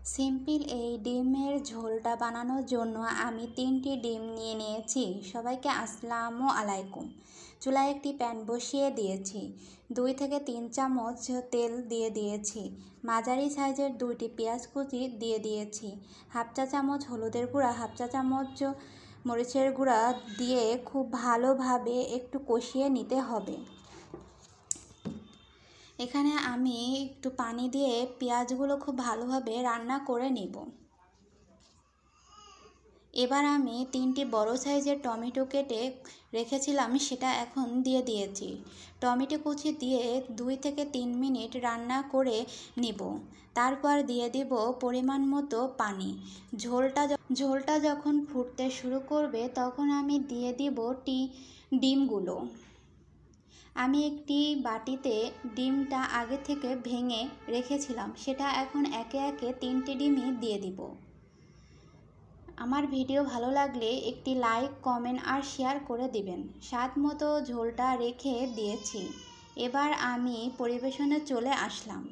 Simple এই ডিমের ঝোলটা বানানোর জন্য আমি 3টি ডিম নিয়ে নিয়েছি। সবাইকে আসসালামু আলাইকুম। চুলায় একটি প্যান বসিয়ে দিয়েছি। 2 থেকে 3 চামচ তেল দিয়ে দিয়েছি। মাঝারি সাইজের 2টি পেঁয়াজ কুচি দিয়ে দিয়েছি। হাফ চা চামচ হলুদের গুঁড়া, হাফ চা চামচ মরিচের গুঁড়া দিয়ে খুব ভালোভাবে একটু কষিয়ে নিতে হবে। এখানে আমি একটু পানি দিয়ে পেঁয়াজগুলো খুব ভালোভাবে রান্না করে নিব। এবার আমি 3টি বড় সাইজের টমেটো কেটে রেখেছিলাম, সেটা এখন দিয়ে দিয়েছি। টমেটো কুচি দিয়ে 2 থেকে 3 মিনিট রান্না করে নিব। তারপর দিয়ে দিব পরিমাণ মতো পানি। ঝোলটা যখন ফুটতে শুরু করবে তখন আমি দিয়ে দিব ডিমগুলো। আমি একটি বাটিতে ডিমটা আগে থেকে ভেঙে রেখেছিলাম, সেটা এখন একে একে 3টি ডিমই দিয়ে দিব। আমার ভিডিও ভালো লাগলে একটি লাইক, কমেন্ট আর শেয়ার করে দিবেন। স্বাদ মতো ঝোলটা রেখে দিয়েছি। এবার আমি পরিবেশনে চলে আসলাম।